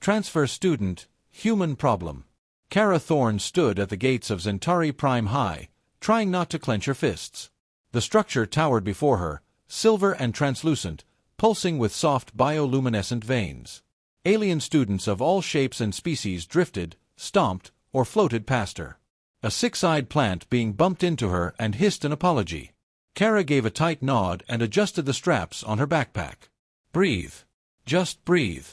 Transfer student, human problem. Kara Thorne stood at the gates of Xentari Prime High, trying not to clench her fists. The structure towered before her, silver and translucent, pulsing with soft bioluminescent veins. Alien students of all shapes and species drifted, stomped, or floated past her. A six-eyed plant being bumped into her and hissed an apology. Kara gave a tight nod and adjusted the straps on her backpack. Breathe. Just breathe.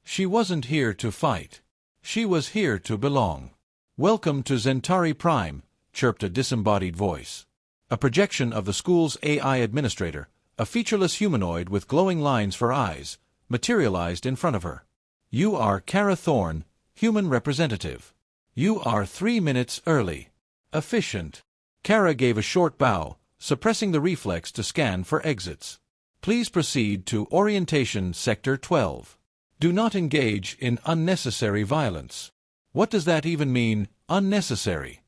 She wasn't here to fight. She was here to belong. Welcome to Xentari Prime, chirped a disembodied voice. A projection of the school's AI administrator, a featureless humanoid with glowing lines for eyes, materialized in front of her. You are Kara Thorne, human representative. You are 3 minutes early. Efficient. Kara gave a short bow, suppressing the reflex to scan for exits. Please proceed to Orientation Sector 12. Do not engage in unnecessary violence. What does that even mean, unnecessary?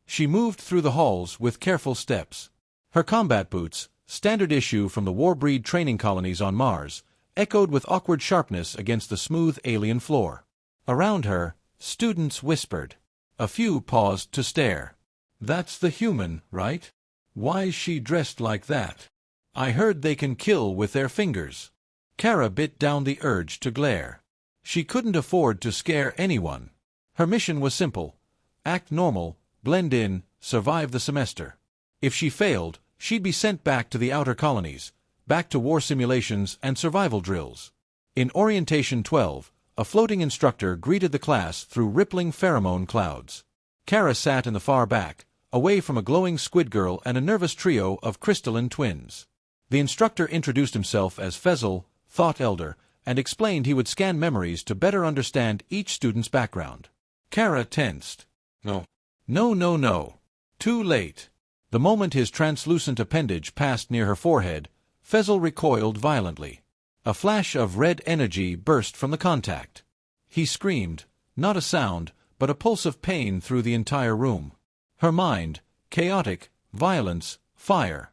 She moved through the halls with careful steps. Her combat boots, standard issue from the warbreed training colonies on Mars, echoed with awkward sharpness against the smooth alien floor. Around her, students whispered. A few paused to stare. That's the human, right? Why's she dressed like that? I heard they can kill with their fingers. Kara bit down the urge to glare. She couldn't afford to scare anyone. Her mission was simple. Act normal, blend in, survive the semester. If she failed, she'd be sent back to the outer colonies, back to war simulations and survival drills. In Orientation 12, a floating instructor greeted the class through rippling pheromone clouds. Kara sat in the far back, away from a glowing squid girl and a nervous trio of crystalline twins. The instructor introduced himself as Fezzle, Thought Elder, and explained he would scan memories to better understand each student's background. Kara tensed. No. No. Too late. The moment his translucent appendage passed near her forehead, Fezzle recoiled violently. A flash of red energy burst from the contact. He screamed, not a sound, but a pulse of pain through the entire room. Her mind, chaotic, violence, fire.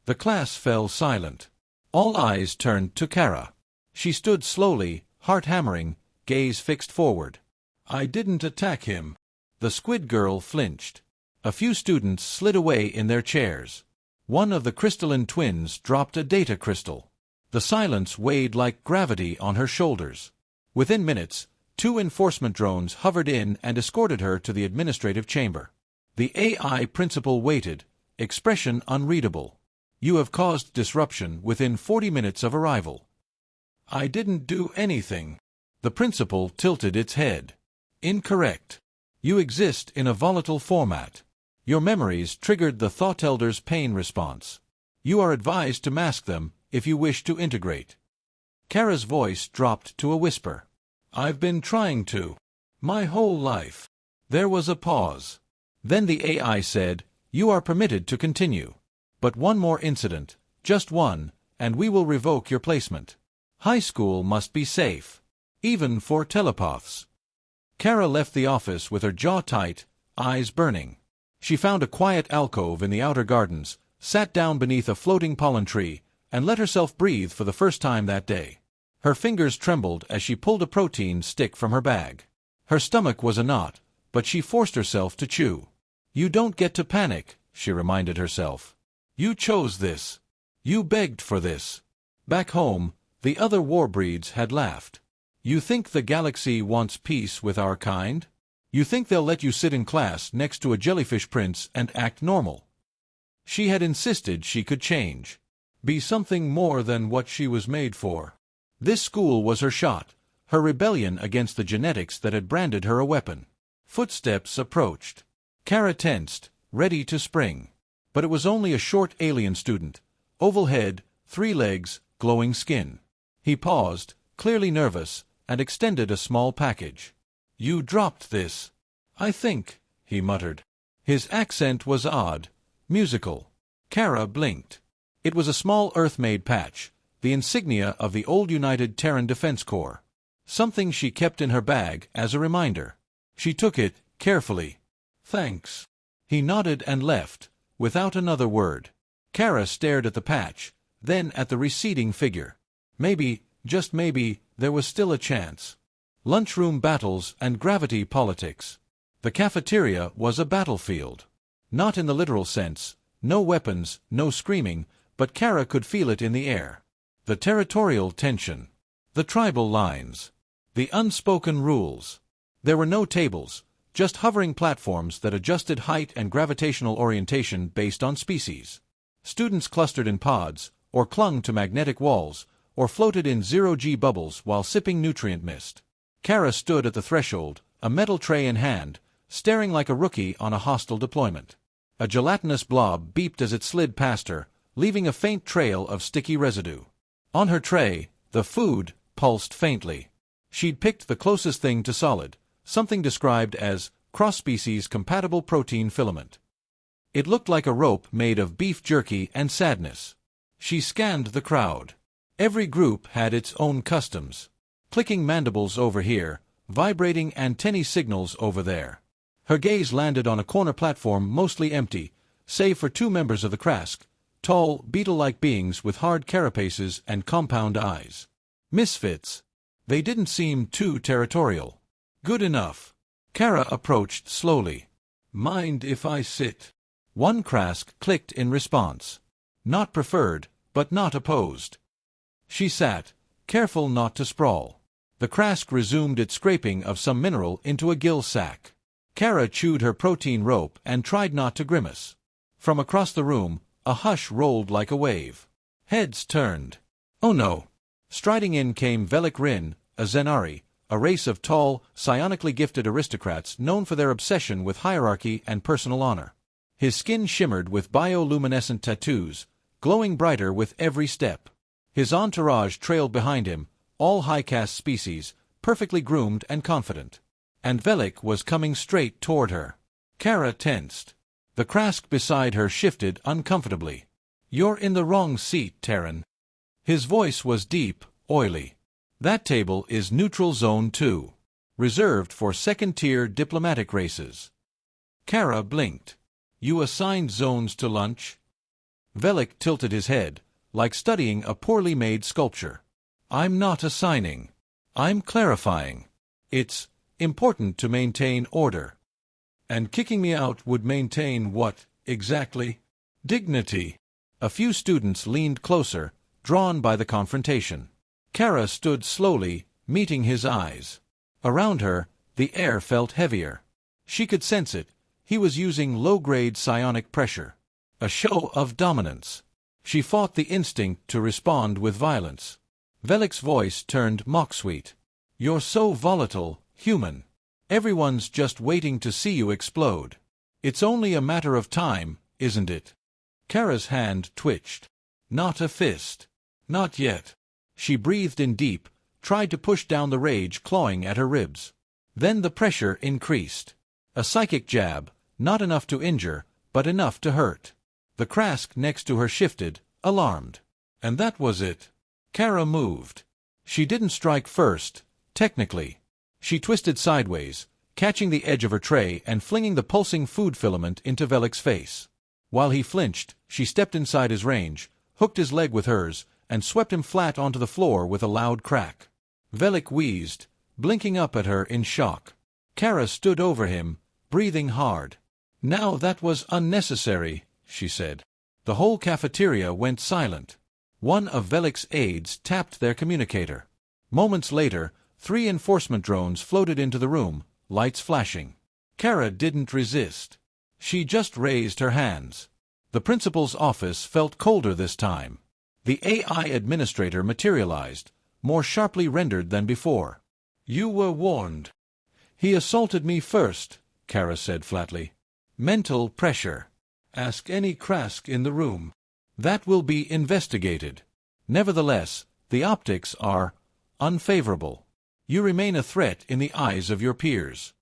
The class fell silent. All eyes turned to Kara. She stood slowly, heart hammering, gaze fixed forward. I didn't attack him. The squid girl flinched. A few students slid away in their chairs. One of the crystalline twins dropped a data crystal. The silence weighed like gravity on her shoulders. Within minutes, 2 enforcement drones hovered in and escorted her to the administrative chamber. The AI principal waited, expression unreadable. You have caused disruption within 40 minutes of arrival. I didn't do anything. The principal tilted its head. Incorrect. You exist in a volatile format. Your memories triggered the Thought Elder's pain response. You are advised to mask them if you wish to integrate. Kara's voice dropped to a whisper. I've been trying to. My whole life. There was a pause. Then the AI said, You are permitted to continue. But one more incident, just one, and we will revoke your placement. High school must be safe. Even for telepaths. Kara left the office with her jaw tight, eyes burning. She found a quiet alcove in the outer gardens, sat down beneath a floating pollen tree, and let herself breathe for the first time that day. Her fingers trembled as she pulled a protein stick from her bag. Her stomach was a knot, but she forced herself to chew. You don't get to panic, she reminded herself. You chose this. You begged for this. Back home, the other warbreeds had laughed. You think the galaxy wants peace with our kind? You think they'll let you sit in class next to a jellyfish prince and act normal? She had insisted she could change. Be something more than what she was made for. This school was her shot, her rebellion against the genetics that had branded her a weapon. Footsteps approached. Kara tensed, ready to spring. But it was only a short alien student. Oval head, 3 legs, glowing skin. He paused, clearly nervous, and extended a small package. You dropped this. I think, he muttered. His accent was odd, musical. Kara blinked. It was a small Earth-made patch, the insignia of the old United Terran Defense Corps. Something she kept in her bag as a reminder. She took it, carefully. Thanks. He nodded and left, without another word. Kara stared at the patch, then at the receding figure. Maybe, just maybe, there was still a chance. lunchroom battles and gravity politics. The cafeteria was a battlefield. Not in the literal sense, no weapons, no screaming, but Kara could feel it in the air. The territorial tension. The tribal lines. The unspoken rules. There were no tables, just hovering platforms that adjusted height and gravitational orientation based on species. Students clustered in pods, or clung to magnetic walls, or floated in zero-G bubbles while sipping nutrient mist. Kara stood at the threshold, a metal tray in hand, staring like a rookie on a hostile deployment. A gelatinous blob beeped as it slid past her, leaving a faint trail of sticky residue. On her tray, the food pulsed faintly. She'd picked the closest thing to solid, something described as cross-species compatible protein filament. It looked like a rope made of beef jerky and sadness. She scanned the crowd. Every group had its own customs. Clicking mandibles over here, vibrating antennae signals over there. Her gaze landed on a corner platform mostly empty, save for two members of the Krask, tall, beetle-like beings with hard carapaces and compound eyes. Misfits. They didn't seem too territorial. Good enough. Kara approached slowly. Mind if I sit? One Krask clicked in response. Not preferred, but not opposed. She sat, careful not to sprawl. The Krask resumed its scraping of some mineral into a gill sack. Kara chewed her protein rope and tried not to grimace. From across the room, a hush rolled like a wave. Heads turned. Oh no! Striding in came Velik Rin, a Xentari, a race of tall, psionically gifted aristocrats known for their obsession with hierarchy and personal honor. His skin shimmered with bioluminescent tattoos, glowing brighter with every step. His entourage trailed behind him, all high-caste species, perfectly groomed and confident. And Velik was coming straight toward her. Kara tensed. The Krask beside her shifted uncomfortably. You're in the wrong seat, Terran. His voice was deep, oily. That table is Neutral Zone 2, reserved for second-tier diplomatic races. Kara blinked. You assigned zones to lunch? Velik tilted his head, like studying a poorly made sculpture. I'm not assigning. I'm clarifying. It's important to maintain order. And kicking me out would maintain what, exactly? Dignity. A few students leaned closer, drawn by the confrontation. Kara stood slowly, meeting his eyes. Around her, the air felt heavier. She could sense it. He was using low-grade psionic pressure. A show of dominance. She fought the instinct to respond with violence. Velik's voice turned mock-sweet. You're so volatile, human. Everyone's just waiting to see you explode. It's only a matter of time, isn't it? Kara's hand twitched. Not a fist. Not yet. She breathed in deep, tried to push down the rage clawing at her ribs. Then the pressure increased. A psychic jab, not enough to injure, but enough to hurt. The Krask next to her shifted, alarmed. And that was it. Kara moved. She didn't strike first, technically. She twisted sideways, catching the edge of her tray and flinging the pulsing food filament into Velik's face. While he flinched, she stepped inside his range, hooked his leg with hers, and swept him flat onto the floor with a loud crack. Velik wheezed, blinking up at her in shock. Kara stood over him, breathing hard. Now that was unnecessary, she said. The whole cafeteria went silent. One of Velik's aides tapped their communicator. Moments later, 3 enforcement drones floated into the room, lights flashing. Kara didn't resist. She just raised her hands. The principal's office felt colder this time. The AI administrator materialized, more sharply rendered than before. You were warned. He assaulted me first, Kara said flatly. Mental pressure. Ask any Krask in the room. That will be investigated. Nevertheless, the optics are unfavorable. You remain a threat in the eyes of your peers.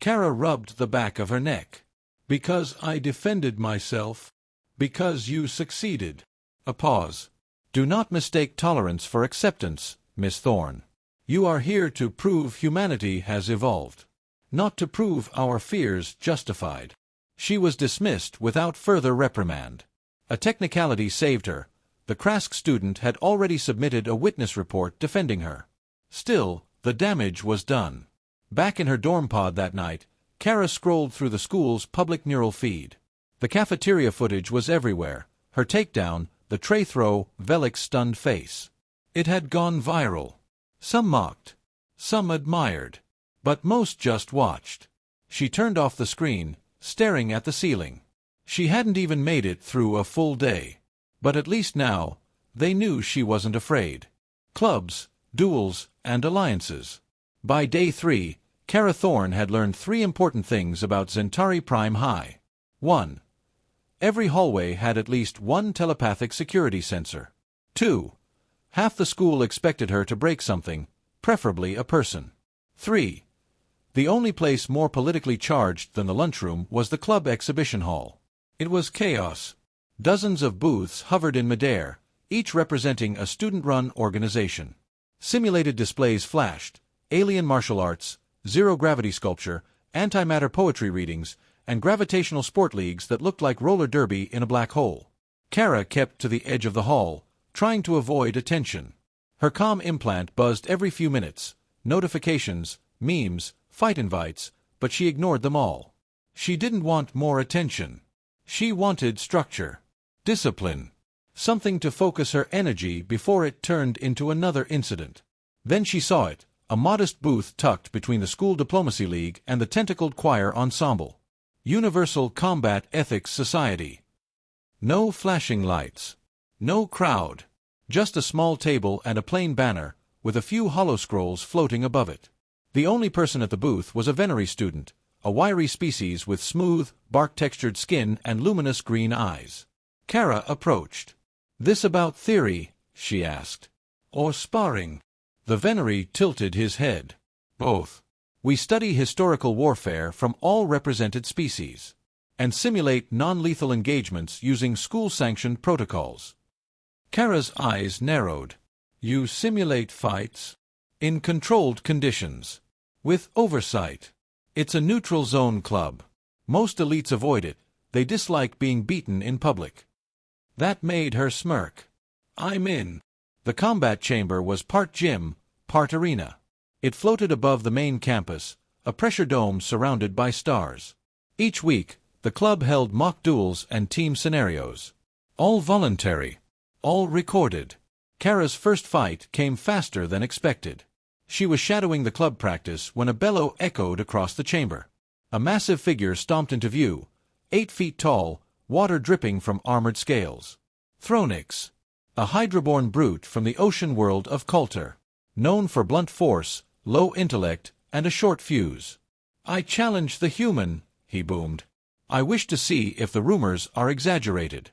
Kara rubbed the back of her neck. Because I defended myself. Because you succeeded. A pause. Do not mistake tolerance for acceptance, Miss Thorne. You are here to prove humanity has evolved. Not to prove our fears justified. She was dismissed without further reprimand. A technicality saved her. The Krask student had already submitted a witness report defending her. Still, The damage was done. Back in her dorm pod that night, Kara scrolled through the school's public neural feed. The cafeteria footage was everywhere. Her takedown, the tray throw, Velik's stunned face. It had gone viral. Some mocked. Some admired. But most just watched. She turned off the screen, staring at the ceiling. She hadn't even made it through a full day. But at least now, they knew she wasn't afraid. Clubs, duels, and alliances. By day 3, Kara Thorne had learned 3 important things about Xentari Prime High. 1. Every hallway had at least one telepathic security sensor. 2. Half the school expected her to break something, preferably a person. 3. The only place more politically charged than the lunchroom was the club exhibition hall. It was chaos. Dozens of booths hovered in midair, each representing a student-run organization. Simulated displays flashed, alien martial arts, zero-gravity sculpture, antimatter poetry readings, and gravitational sport leagues that looked like roller derby in a black hole. Kara kept to the edge of the hall, trying to avoid attention. Her comm implant buzzed every few minutes, notifications, memes, fight invites, but she ignored them all. She didn't want more attention. She wanted structure, discipline, something to focus her energy before it turned into another incident. Then she saw it, a modest booth tucked between the School Diplomacy League and the tentacled choir ensemble. Universal Combat Ethics Society. No flashing lights. No crowd. Just a small table and a plain banner, with a few holoscrolls floating above it. The only person at the booth was a Xentari student, a wiry species with smooth, bark-textured skin and luminous green eyes. Kara approached. "This about theory?" she asked. "Or sparring?" The Xentari tilted his head. "Both. We study historical warfare from all represented species, and simulate non-lethal engagements using school-sanctioned protocols." Kara's eyes narrowed. "You simulate fights? In controlled conditions? With oversight? It's a neutral zone club. Most elites avoid it. They dislike being beaten in public." That made her smirk. "I'm in." The combat chamber was part gym, part arena. It floated above the main campus, a pressure dome surrounded by stars. Each week, the club held mock duels and team scenarios. All voluntary. All recorded. Kara's first fight came faster than expected. She was shadowing the club practice when a bellow echoed across the chamber. A massive figure stomped into view, 8 feet tall, water dripping from armored scales. Thronix, a Hydraborn brute from the ocean world of Coulter, known for blunt force, low intellect, and a short fuse. "I challenge the human," he boomed. "I wish to see if the rumors are exaggerated."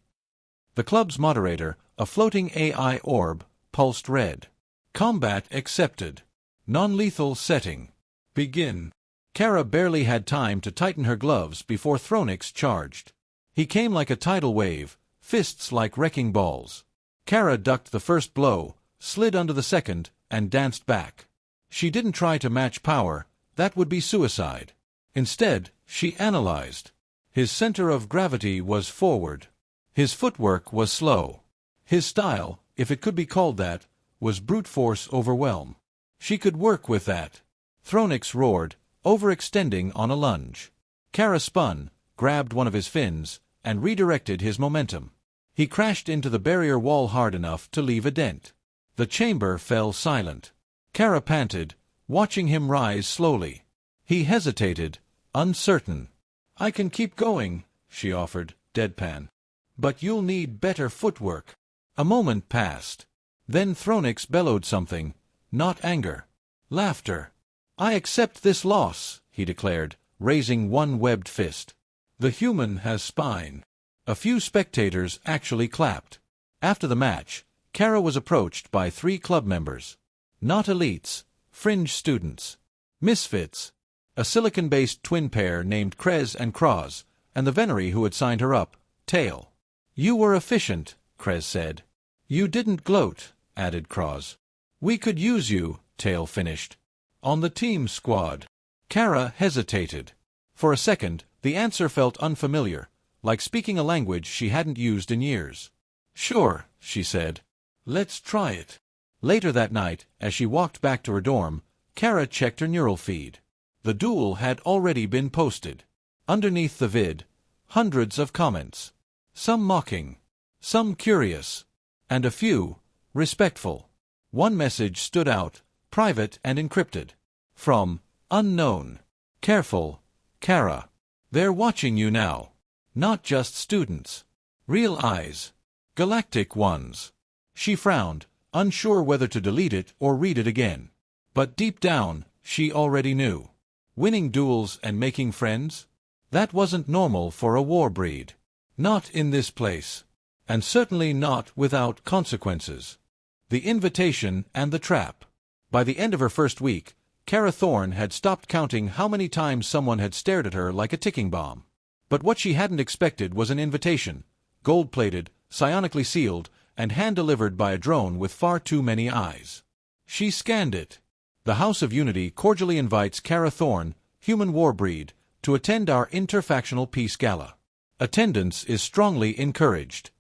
The club's moderator, a floating AI orb, pulsed red. "Combat accepted. Non-lethal setting. Begin." Kara barely had time to tighten her gloves before Thronix charged. He came like a tidal wave, fists like wrecking balls. Kara ducked the first blow, slid under the second, and danced back. She didn't try to match power, that would be suicide. Instead, she analyzed. His center of gravity was forward. His footwork was slow. His style, if it could be called that, was brute force overwhelm. She could work with that. Thronix roared, overextending on a lunge. Kara spun, grabbed one of his fins, and redirected his momentum. He crashed into the barrier wall hard enough to leave a dent. The chamber fell silent. Kara panted, watching him rise slowly. He hesitated, uncertain. "I can keep going," she offered, deadpan. "But you'll need better footwork." A moment passed. Then Thronix bellowed something, not anger. Laughter. "I accept this loss," he declared, raising one webbed fist. "The human has spine." A few spectators actually clapped. After the match, Kara was approached by 3 club members. Not elites, fringe students. Misfits. A silicon-based twin pair named Krez and Kraz, and the Xentari who had signed her up, Tail. "You were efficient," Krez said. "You didn't gloat," added Kraz. "We could use you," Tail finished. "On the team squad." Kara hesitated. For a second, the answer felt unfamiliar, like speaking a language she hadn't used in years. "Sure," she said. "Let's try it." Later that night, as she walked back to her dorm, Kara checked her neural feed. The duel had already been posted. Underneath the vid, hundreds of comments. Some mocking, some curious, and a few respectful. One message stood out, private and encrypted. From unknown. Careful, Kara. They're watching you now. Not just students. Real eyes. Galactic ones. She frowned, unsure whether to delete it or read it again. But deep down, she already knew. Winning duels and making friends? That wasn't normal for a warbreed. Not in this place. And certainly not without consequences. The invitation and the trap. By the end of her first week, Kara Thorne had stopped counting how many times someone had stared at her like a ticking bomb. But what she hadn't expected was an invitation, gold-plated, psionically sealed, and hand-delivered by a drone with far too many eyes. She scanned it. The House of Unity cordially invites Kara Thorne, human warbreed, to attend our interfactional peace gala. Attendance is strongly encouraged.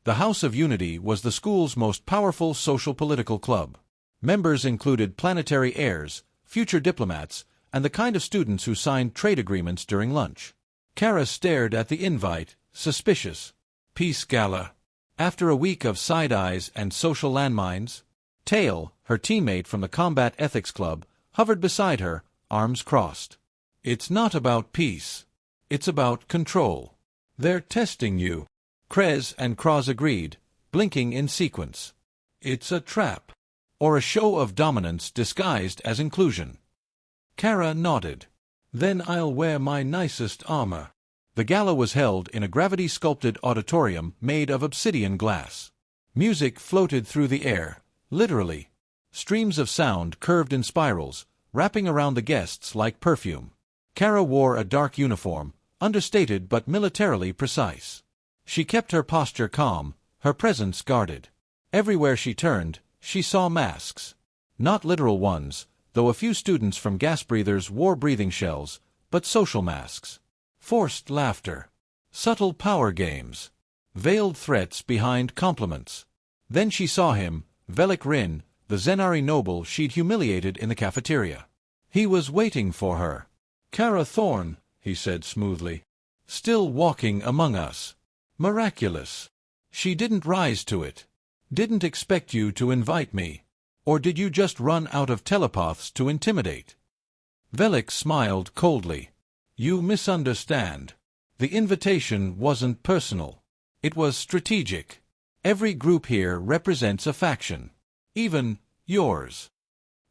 The House of Unity was the school's most powerful social-political club. Members included planetary heirs, future diplomats, and the kind of students who signed trade agreements during lunch. Kara stared at the invite, suspicious. Peace gala. After a week of side eyes and social landmines, Tail, her teammate from the Combat Ethics Club, hovered beside her, arms crossed. It's not about peace. It's about control. They're testing you. Krez and Kraz agreed, blinking in sequence. It's a trap. Or a show of dominance disguised as inclusion. Kara nodded. Then I'll wear my nicest armor. The gala was held in a gravity-sculpted auditorium made of obsidian glass. Music floated through the air, literally. Streams of sound curved in spirals, wrapping around the guests like perfume. Kara wore a dark uniform, understated but militarily precise. She kept her posture calm, her presence guarded. Everywhere she turned, she saw masks. Not literal ones, though a few students from gas breathers wore breathing shells, but social masks. Forced laughter. Subtle power games. Veiled threats behind compliments. Then she saw him, Velik Rin, the Xentari noble she'd humiliated in the cafeteria. He was waiting for her. Kara Thorne, he said smoothly. Still walking among us. Miraculous. She didn't rise to it. Didn't expect you to invite me. Or did you just run out of telepaths to intimidate? Velik smiled coldly. You misunderstand. The invitation wasn't personal. It was strategic. Every group here represents a faction. Even yours.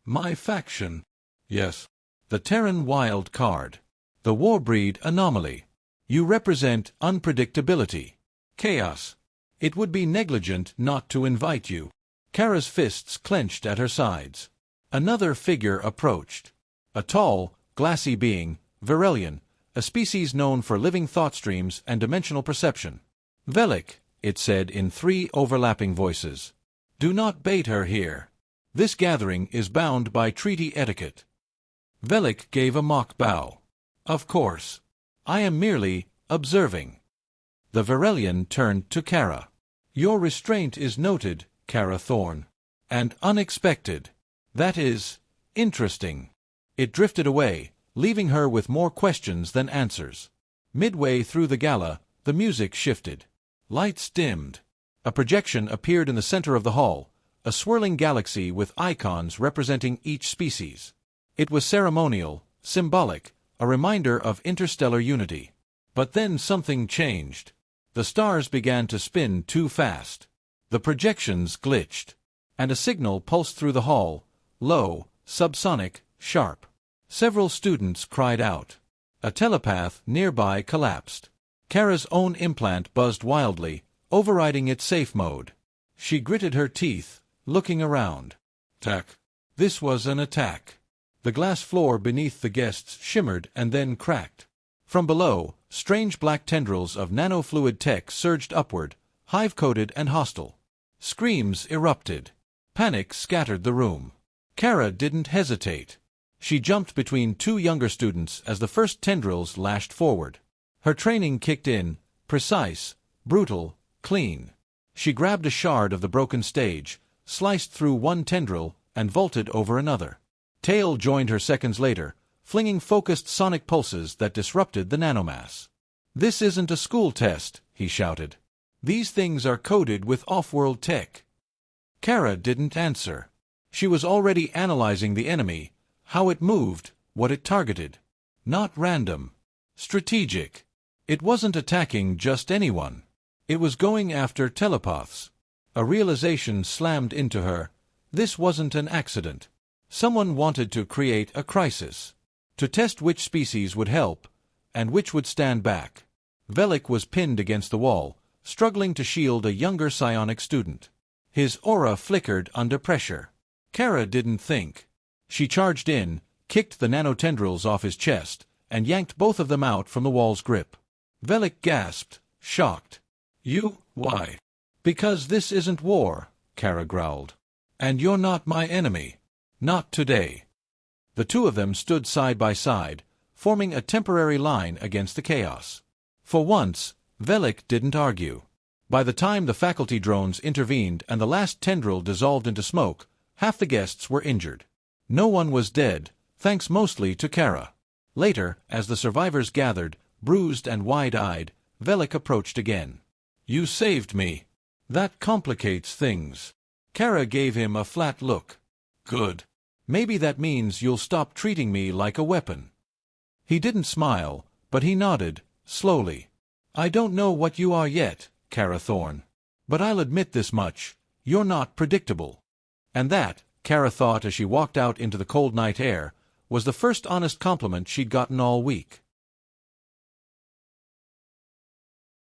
My faction. Yes. The Terran wild card. The warbreed anomaly. You represent unpredictability. Chaos. It would be negligent not to invite you. Kara's fists clenched at her sides. Another figure approached. A tall, glassy being, Virelian, a species known for living thought streams and dimensional perception. Velik, it said in 3 overlapping voices. Do not bait her here. This gathering is bound by treaty etiquette. Velik gave a mock bow. Of course. I am merely observing. The Virelian turned to Kara. Your restraint is noted, Kara Thorne. And unexpected. That is interesting. It drifted away, leaving her with more questions than answers. Midway through the gala, the music shifted. Lights dimmed. A projection appeared in the center of the hall, a swirling galaxy with icons representing each species. It was ceremonial, symbolic, a reminder of interstellar unity. But then something changed. The stars began to spin too fast. The projections glitched. And a signal pulsed through the hall, low, subsonic, sharp. Several students cried out. A telepath nearby collapsed. Kara's own implant buzzed wildly, overriding its safe mode. She gritted her teeth, looking around. Attack. This was an attack. The glass floor beneath the guests shimmered and then cracked. From below, strange black tendrils of nanofluid tech surged upward, hive-coated and hostile. Screams erupted. Panic scattered the room. Kara didn't hesitate. She jumped between 2 younger students as the first tendrils lashed forward. Her training kicked in, precise, brutal, clean. She grabbed a shard of the broken stage, sliced through one tendril, and vaulted over another. Tail joined her seconds later, flinging focused sonic pulses that disrupted the nanomass. "This isn't a school test," he shouted. "These things are coded with off-world tech." Kara didn't answer. She was already analyzing the enemy, how it moved, what it targeted. Not random. Strategic. It wasn't attacking just anyone. It was going after telepaths. A realization slammed into her. This wasn't an accident. Someone wanted to create a crisis. To test which species would help, and which would stand back. Velik was pinned against the wall, struggling to shield a younger psionic student. His aura flickered under pressure. Kara didn't think. She charged in, kicked the nanotendrils off his chest, and yanked both of them out from the wall's grip. Velik gasped, shocked. Why? "Because this isn't war," Kara growled. "And you're not my enemy. Not today." The two of them stood side by side, forming a temporary line against the chaos. For once, Velik didn't argue. By the time the faculty drones intervened and the last tendril dissolved into smoke, half the guests were injured. No one was dead, thanks mostly to Kara. Later, as the survivors gathered, bruised and wide-eyed, Velik approached again. "You saved me. That complicates things." Kara gave him a flat look. "Good. Maybe that means you'll stop treating me like a weapon." He didn't smile, but he nodded, slowly. "I don't know what you are yet, Kara Thorne. But I'll admit this much, you're not predictable." And that, Kara thought as she walked out into the cold night air, was the first honest compliment she'd gotten all week.